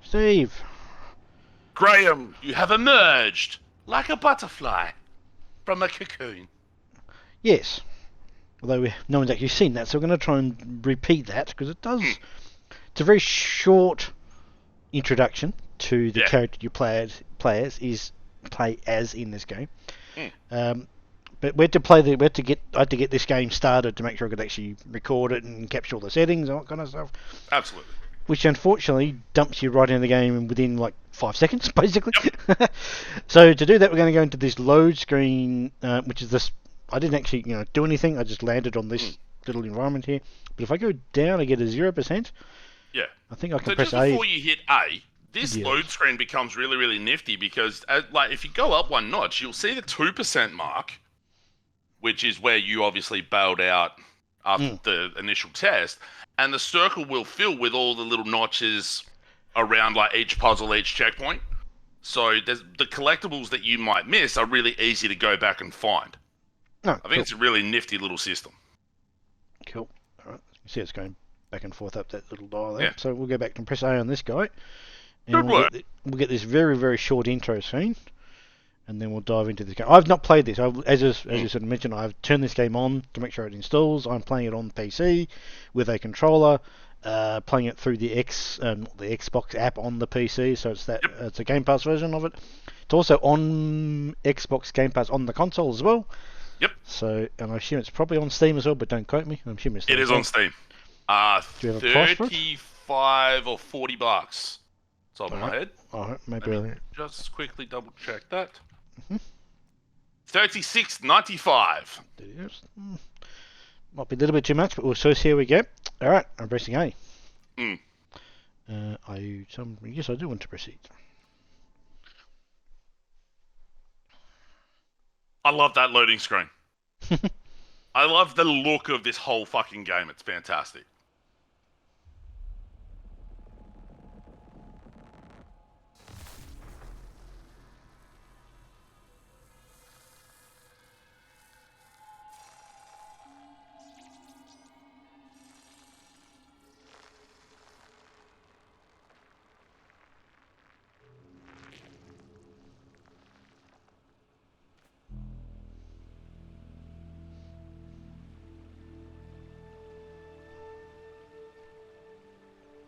Steve. Graham, you have emerged like a butterfly from a cocoon. Yes. Although no one's actually seen that, so we're going to try and repeat that because it does. Hmm. It's a very short introduction to the Yeah. character you play as in this game. Hmm. But we had to play I had to get this game started to make sure I could actually record it and capture all the settings and all that kind of stuff. Absolutely. Which unfortunately dumps you right into the game within like 5 seconds, basically. Yep. So to do that, we're going to go into this load screen, which is this. I didn't actually, do anything. I just landed on Hmm. this little environment here. But if I go down, I get a 0%. Yeah. I think I can So press just A. before you hit A, this Yes. load screen becomes really, really nifty because, like, if you go up one notch, you'll see the 2% mark, which is where you obviously bailed out after the initial test, and the circle will fill with all the little notches around like each puzzle, each checkpoint. So there's the collectibles that you might miss are really easy to go back and find. No, I think cool. it's a really nifty little system. Cool. All right. You see it's going back and forth up that little dial there. Yeah. So we'll go back and press A on this guy. And Good work. we'll get this very, very short intro scene. And then we'll dive into this game. I've not played this. As you sort of mentioned, I've turned this game on to make sure it installs. I'm playing it on PC with a controller, playing it through the Xbox app on the PC. So it's that it's a Game Pass version of it. It's also on Xbox Game Pass on the console as well. Yep. So, and I assume it's probably on Steam as well, but don't quote me. I'm assuming It is on Steam. Do you have a price for it? 35 or $40. Top of my head. Alright, maybe Let me just quickly double check that. Mm-hmm. $36.95. Might be a little bit too much, but we'll see how we go. Alright, I'm pressing A. Mm. Yes, I do want to proceed. I love that loading screen. I love the look of this whole fucking game. It's fantastic.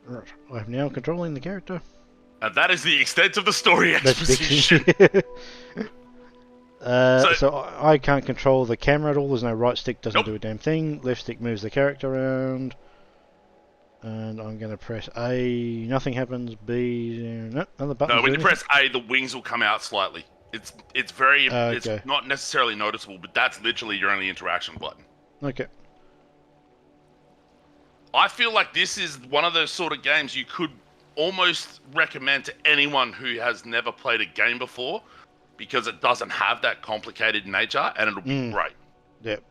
Right, I'm now controlling the character. And that is the extent of the story exposition. So I can't control the camera at all. There's no right stick, doesn't Nope. do a damn thing. Left stick moves the character around. And I'm going to press A. Nothing happens. B. No, another button. No, when you press A, the wings will come out slightly. It's very it's Okay. not necessarily noticeable, but that's literally your only interaction button. Okay. I feel like this is one of those sort of games you could almost recommend to anyone who has never played a game before, because it doesn't have that complicated nature, and it'll be great. Yep.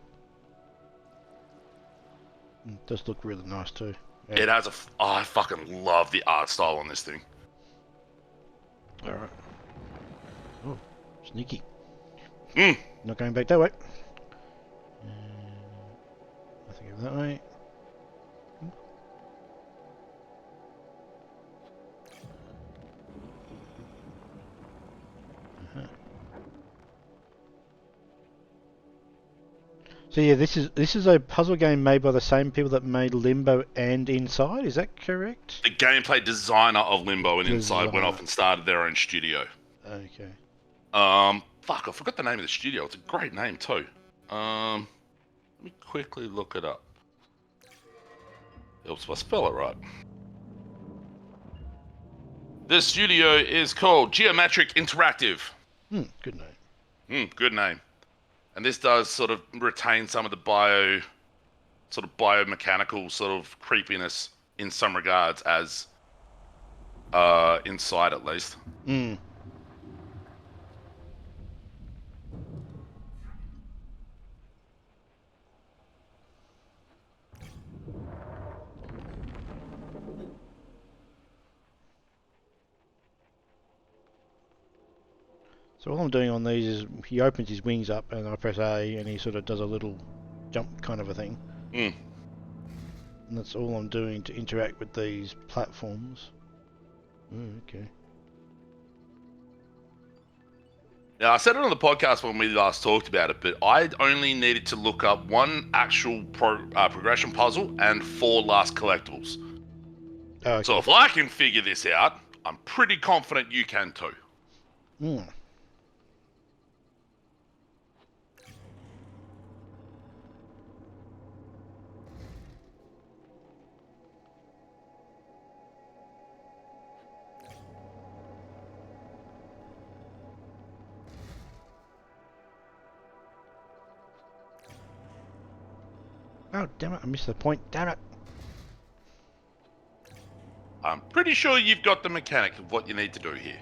It does look really nice too. Yeah. It has I fucking love the art style on this thing. Alright. Oh, sneaky. Mm. Not going back that way. Nothing over that way. So yeah, this is a puzzle game made by the same people that made Limbo and Inside. Is that correct? The gameplay designer of Limbo and Inside went off and started their own studio. Okay. Fuck, I forgot the name of the studio. It's a great name too. Let me quickly look it up. Helps if I spell it right. This studio is called Geometric Interactive. Good name. Good name. And this does sort of retain some of the biomechanical sort of creepiness in some regards as Inside at least. So all I'm doing on these is he opens his wings up and I press A and he sort of does a little jump kind of a thing. Mm. And that's all I'm doing to interact with these platforms. Okay. Now, I said it on the podcast when we last talked about it, but I only needed to look up one actual progression puzzle and 4 last collectibles. Oh, So okay. if I can figure this out, I'm pretty confident you can too. Mm. Oh, damn it. I missed the point. Damn it. I'm pretty sure you've got the mechanic of what you need to do here.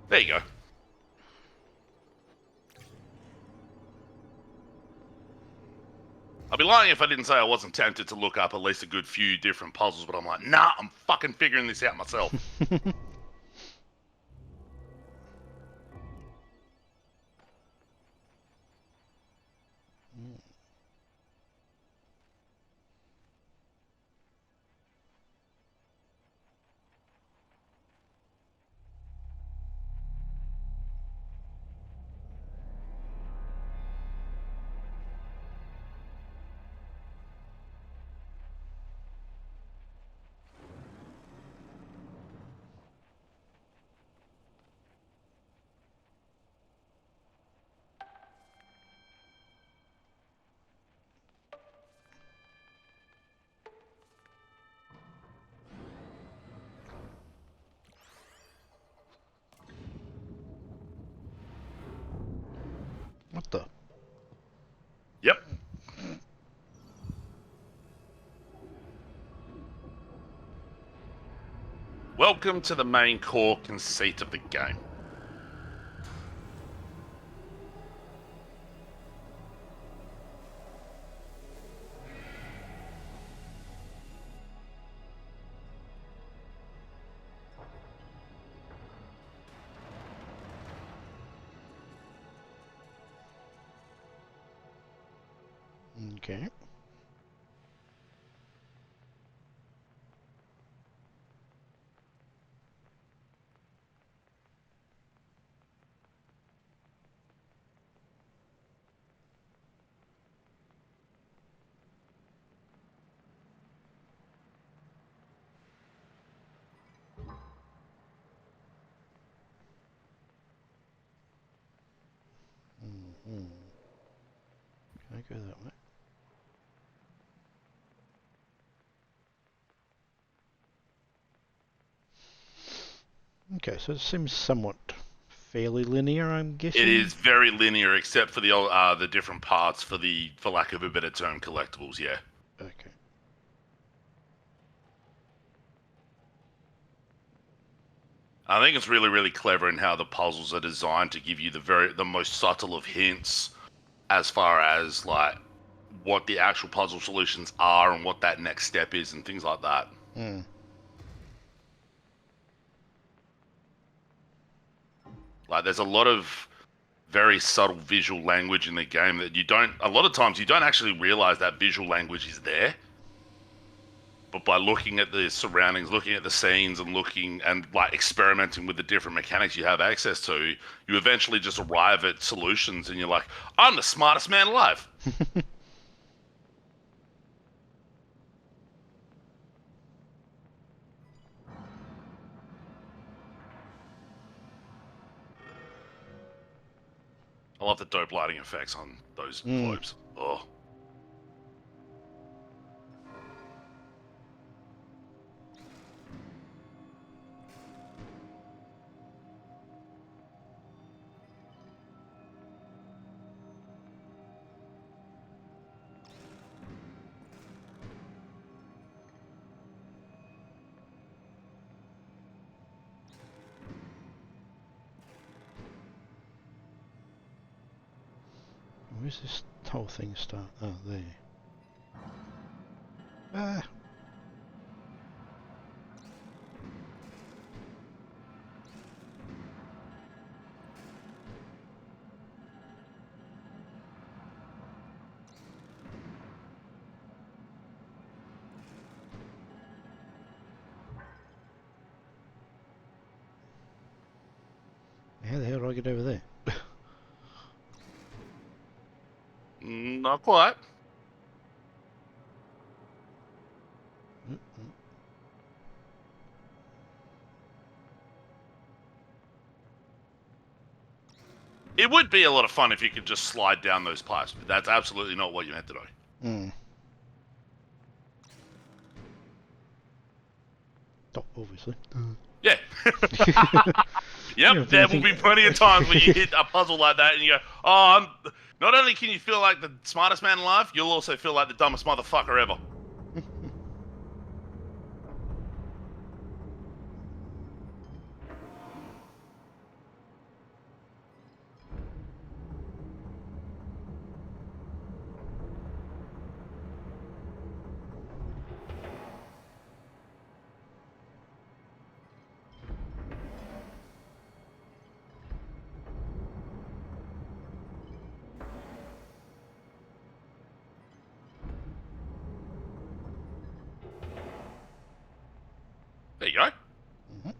There you go. I'd be lying if I didn't say I wasn't tempted to look up at least a good few different puzzles, but I'm like, nah, I'm fucking figuring this out myself. What the? Yep. Welcome to the main core conceit of the game. Okay. Mm-hmm. Can I go that way? Okay, so it seems somewhat fairly linear, I'm guessing. It is very linear, except for the different parts for lack of a better term, collectibles. Yeah. Okay. I think it's really, really clever in how the puzzles are designed to give you the most subtle of hints as far as like what the actual puzzle solutions are and what that next step is and things like that. Mm. Like there's a lot of very subtle visual language in the game that a lot of times you don't actually realize that visual language is there. But by looking at the surroundings, looking at the scenes, and looking and like experimenting with the different mechanics you have access to, you eventually just arrive at solutions, and you're like, "I'm the smartest man alive." I love the dope lighting effects on those Mm. globes. Oh, Where's this whole thing start? Oh, there. Ah. I get over there? Not quite. It would be a lot of fun if you could just slide down those pipes, but that's absolutely not what you meant to do. Mm. Oh, obviously. Yeah. Yep, there will be plenty of times when you hit a puzzle like that and you go, oh, not only can you feel like the smartest man alive, you'll also feel like the dumbest motherfucker ever. There you go. Mm-hmm.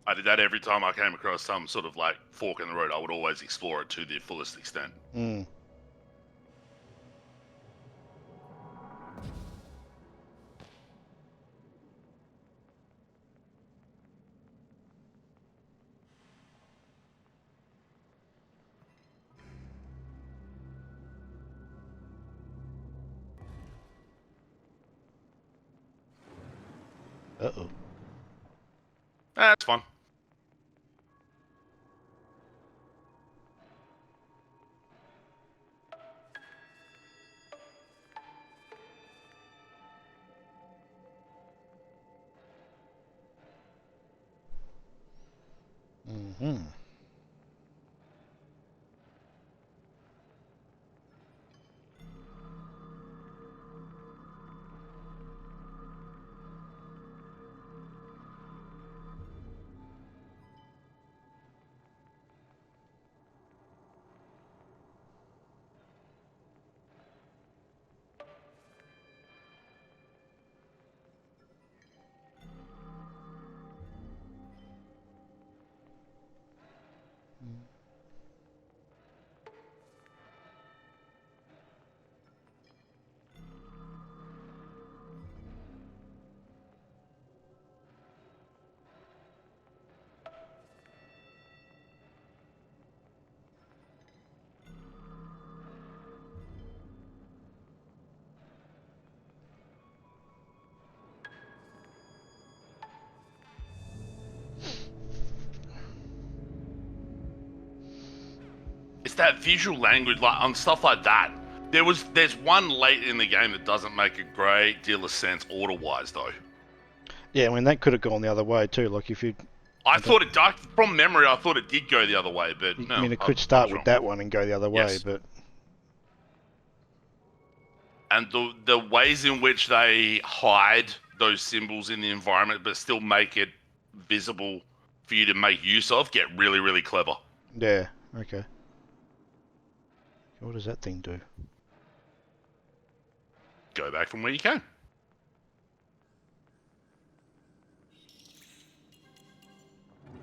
I did that every time I came across some sort of like fork in the road. I would always explore it to the fullest extent. Mm. Uh-oh. That's fun. Mm-hmm. It's that visual language, like on stuff like that. There's one late in the game that doesn't make a great deal of sense order-wise, though. Yeah, I mean, that could have gone the other way, too. Like, if you... From memory, I thought it did go the other way, but no. I mean, it I could start was with wrong. that one and go the other way, Yes. but... And the ways in which they hide those symbols in the environment but still make it visible for you to make use of get really, really clever. Yeah, okay. What does that thing do? Go back from where you came.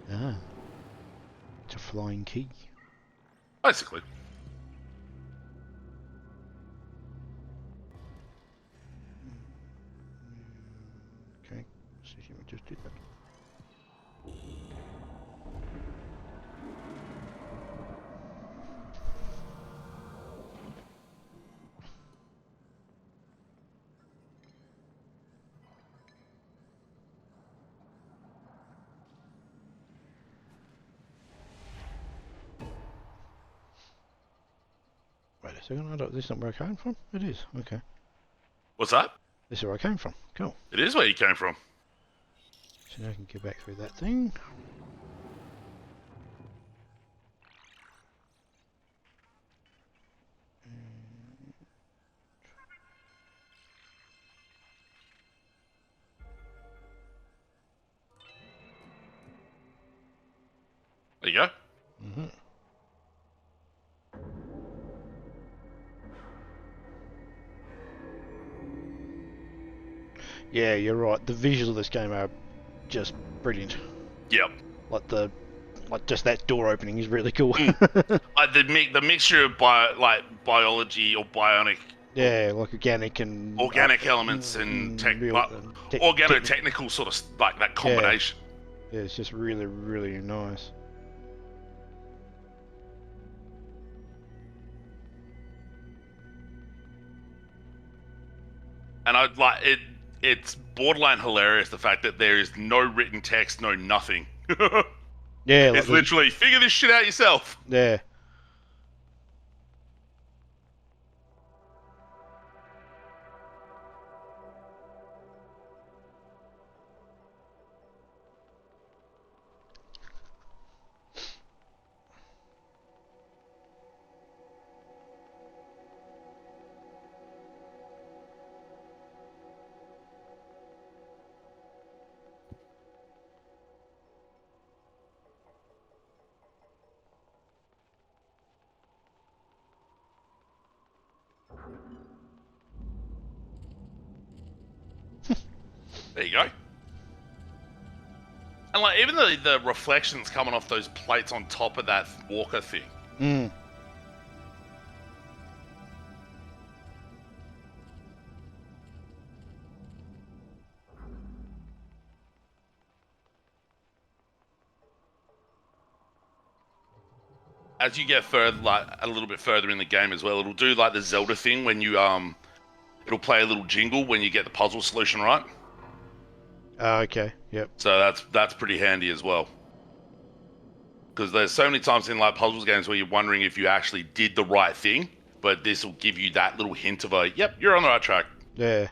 Ah. It's a flying key. Basically. Okay, so we just did that. Wait a second, this is not where I came from? It is, okay. What's that? This is where I came from, cool. It is where you came from. So now I can get back through that thing. There you go. Mm-hmm. Yeah, you're right. The visuals of this game are just brilliant. Yep. Like just that door opening is really cool. Like the mixture of biology or bionic, Yeah, like organic and organic elements and real organo-technical sort of like that combination. Yeah, it's just really, really nice. And I like it. It's borderline hilarious the fact that there is no written text, no nothing. Yeah, It's literally figure this shit out yourself. Yeah. There you go. And like even the reflections coming off those plates on top of that walker thing. Mm. As you get further, like a little bit further in the game as well, it'll do like the Zelda thing when you it'll play a little jingle when you get the puzzle solution right. Okay. Yep. So that's pretty handy as well. Because there's so many times in like puzzles games where you're wondering if you actually did the right thing, but this will give you that little hint of a, yep, you're on the right track. Yeah.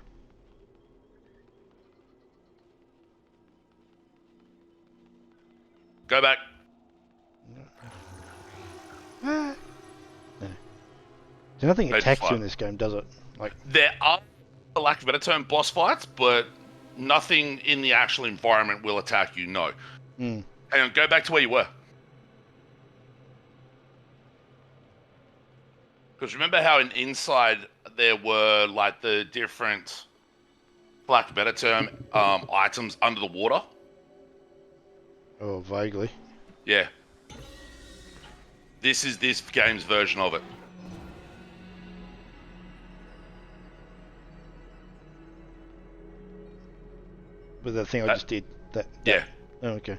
Go back. No. Nothing attacks you in this game, does it? Like there are, for lack of a better term, boss fights, but nothing in the actual environment will attack you. No. Mm. Hang on, go back to where you were. Because remember how inside there were like the different, for lack of a better term, items under the water? Oh, vaguely. Yeah. This is this game's version of it. With the thing I just did. Yeah. Oh, okay.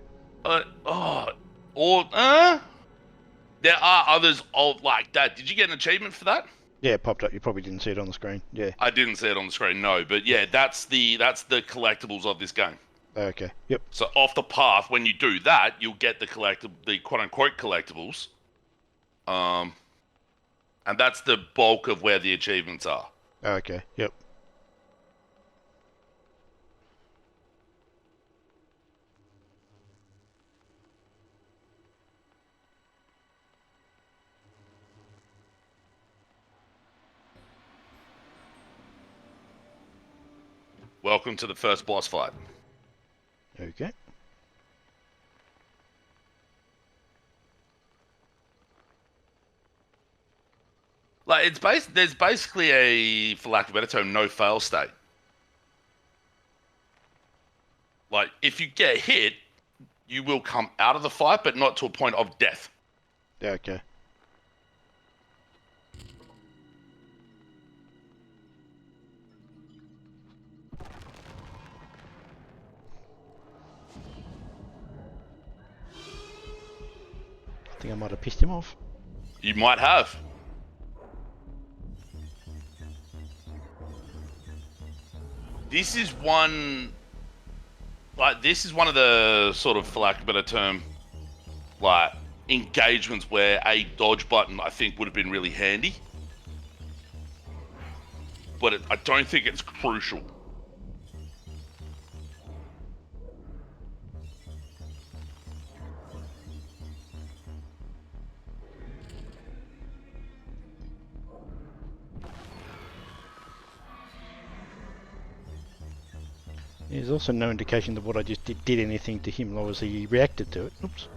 There are others of like that. Did you get an achievement for that? Yeah, it popped up. You probably didn't see it on the screen. Yeah. I didn't see it on the screen, no. But yeah, that's the collectibles of this game. Okay. Yep. So off the path, when you do that, you'll get the quote unquote collectibles. And that's the bulk of where the achievements are. Okay. Yep. Welcome to the first boss fight. Okay. Like there's basically a, for lack of a better term, no fail state. Like if you get hit, you will come out of the fight, but not to a point of death. Okay. I think I might have pissed him off. You might have. This is one of the sort of, for lack of a better term, like engagements where a dodge button I think would have been really handy, but I don't think it's crucial. There's also no indication that what I just did anything to him, or was he reacted to it. Oops.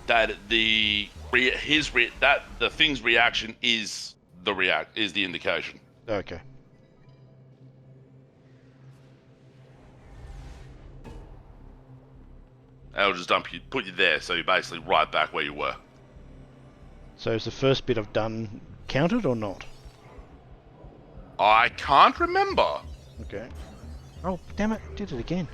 that the thing's reaction is the indication. Okay. I'll just put you there, so you're basically right back where you were. So is the first bit I've done counted or not? I can't remember. Okay. Oh, damn it. Did it again.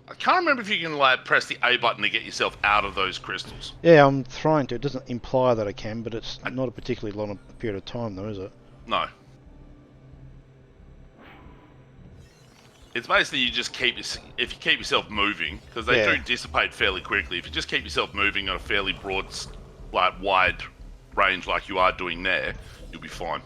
I can't remember if you can like press the A button to get yourself out of those crystals. Yeah, I'm trying to. It doesn't imply that I can, but it's not a particularly long period of time though, is it? No. It's basically you just if you keep yourself moving, because they do dissipate fairly quickly. If you just keep yourself moving on a fairly broad, like wide range like you are doing there, you'll be fine.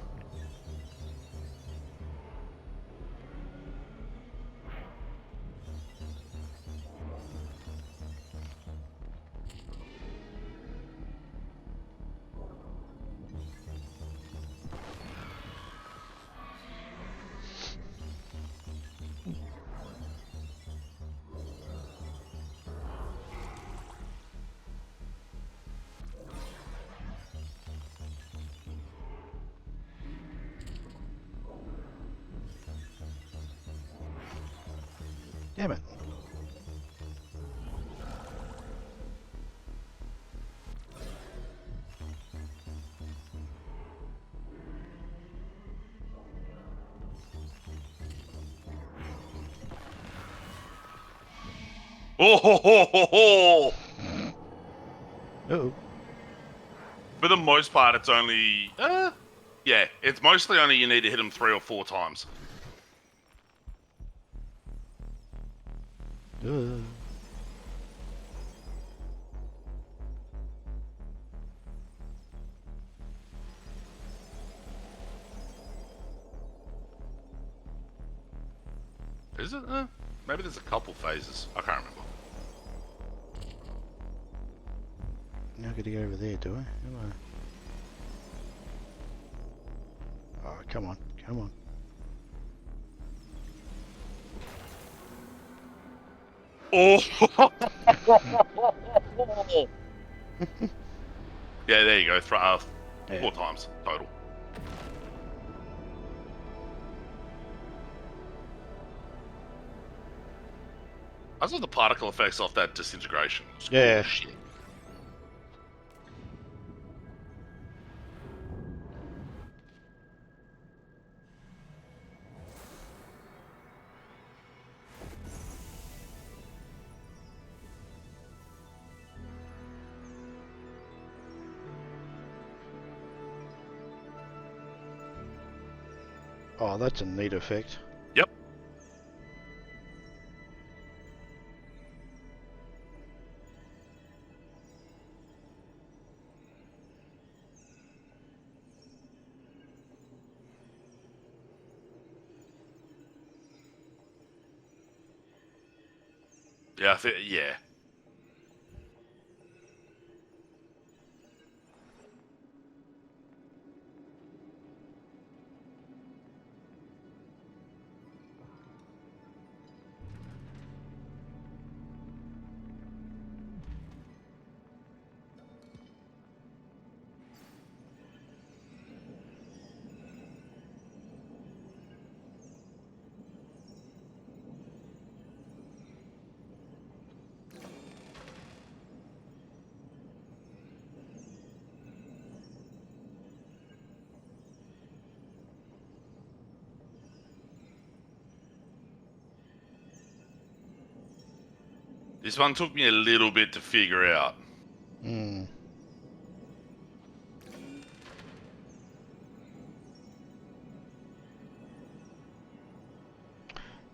Damn it. Oh ho ho ho ho! Uh-oh. For the most part, it's only it's mostly only you need to hit them 3 or 4 times. Is it? Maybe there's a couple phases. I can't remember. Now I gotta go over there, do I? Am I? Oh, come on, come on. Oh! Yeah, there you go. 4 times total. I saw the particle effects off that disintegration. Yeah. Shit. Oh, that's a neat effect. Yep. Yeah, yeah. This one took me a little bit to figure out. Hmm.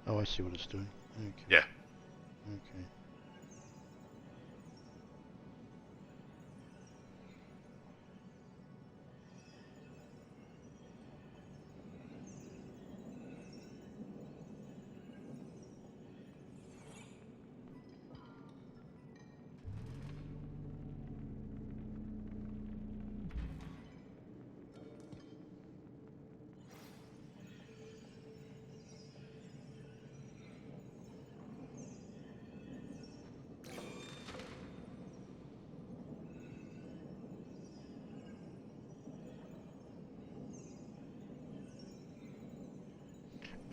Oh, I see what it's doing. Okay. Yeah. Okay.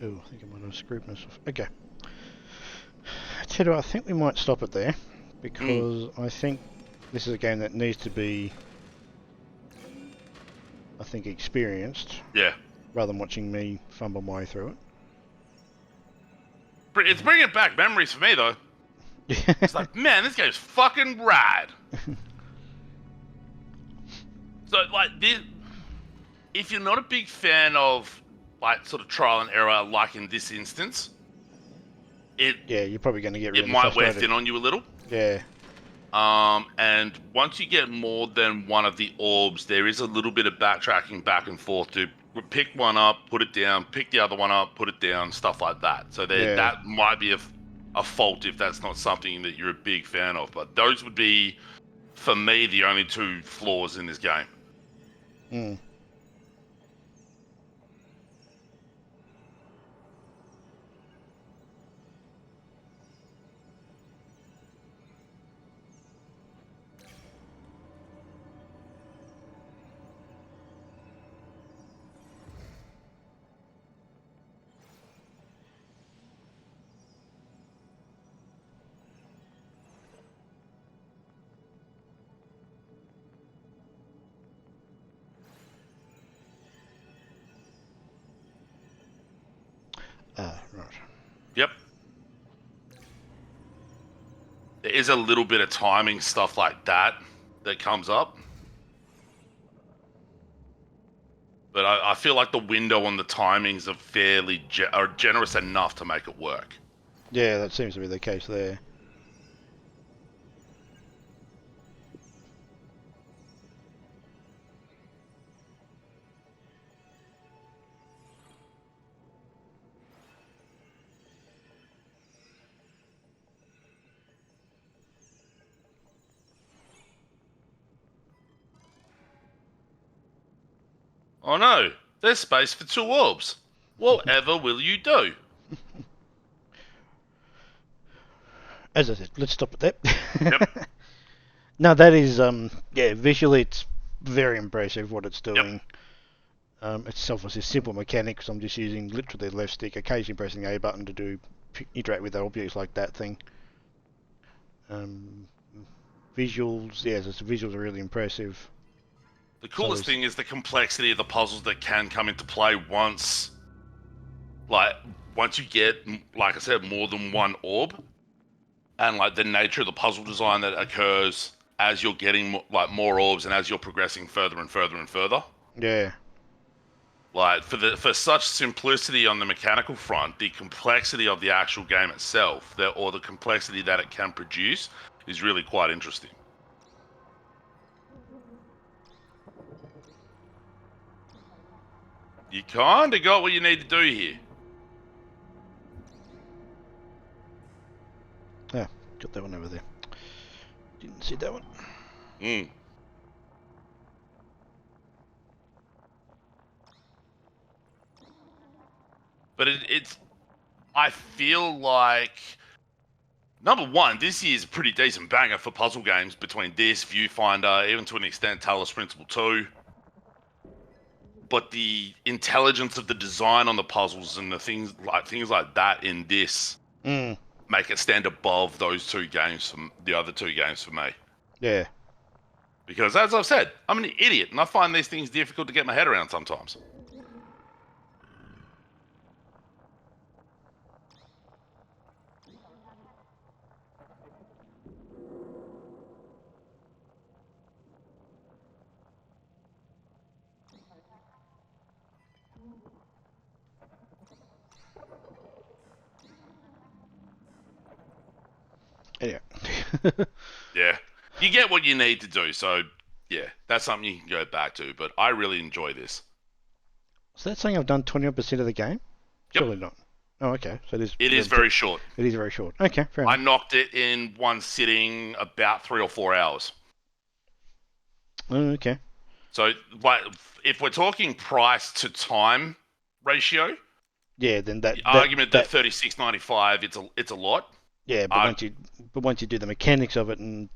Oh, I think I might have screwed myself. Okay. Tell you what, I think we might stop it there because I think this is a game that needs to be, I think, experienced Yeah. rather than watching me fumble my way through It's bringing back memories for me, though. it. It's like, man, this game's fucking rad. So, like, if you're not a big fan of, like, sort of trial and error, like in this instance, yeah, you're probably going to get really might wear frustrated. thin on you a little. Yeah. And once you get more than one of the orbs, there is a little bit of backtracking back and forth to pick one up, put it down, pick the other one up, put it down, stuff like that. So that might be a fault if that's not something that you're a big fan of. But those would be, for me, the only two flaws in this game. Mm. Right. Yep. There is a little bit of timing stuff like that comes up. But I feel like the window on the timings are fairly are generous enough to make it work. Yeah, that seems to be the case there. Oh no, there's space for two orbs. Whatever will you do? As I said, let's stop at that. Yep. No, that is, yeah, visually it's very impressive what it's doing. Yep. It's obviously simple mechanics. I'm just using literally the left stick, occasionally pressing A button to interact with objects like that thing. Visuals, yes, the visuals are really impressive. The coolest thing is the complexity of the puzzles that can come into play once you get, like I said, more than one orb, and like the nature of the puzzle design that occurs as you're getting more orbs and as you're progressing further and further and further. Yeah. Like for such simplicity on the mechanical front, the complexity of the actual game itself, or the complexity that it can produce, is really quite interesting. You kind of got what you need to do here. Yeah, got that one over there. Didn't see that one. Mm. But it's, I feel like, number one, this year's a pretty decent banger for puzzle games between this, Viewfinder, even to an extent Talos Principle 2. But the intelligence of the design on the puzzles and the things like that in this make it stand above those two games, from the other two games for me. Yeah. Because as I've said, I'm an idiot and I find these things difficult to get my head around sometimes. Anyway. Yeah. You get what you need to do, so yeah, that's something you can go back to, but I really enjoy this. So that's saying I've done 21% of the game? Yep. Surely not. Oh, okay. So it is very short. It is very short. Okay, fair enough. I knocked it in one sitting about 3 or 4 hours. Oh, okay. So, like, if we're talking price to time ratio, yeah, then that argument that $36.95 it's a lot. Yeah, but once you do the mechanics of it, and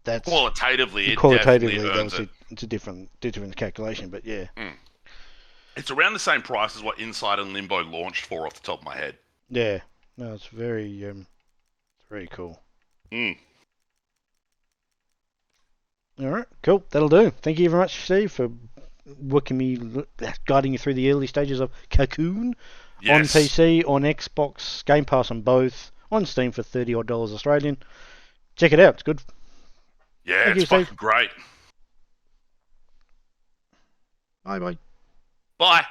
that's qualitatively definitely earns it. It's a different calculation, but yeah. It's around the same price as what Inside and Limbo launched for, off the top of my head. Yeah, no, it's very cool. Mm. All right, cool. That'll do. Thank you very much, Steve, for guiding you through the early stages of Cocoon on Yes. PC, on Xbox, Game Pass on both, on Steam for $30 odd Australian. Check it out. It's good. Yeah, Thank it's you, Steve. fucking great. Bye bye. Bye.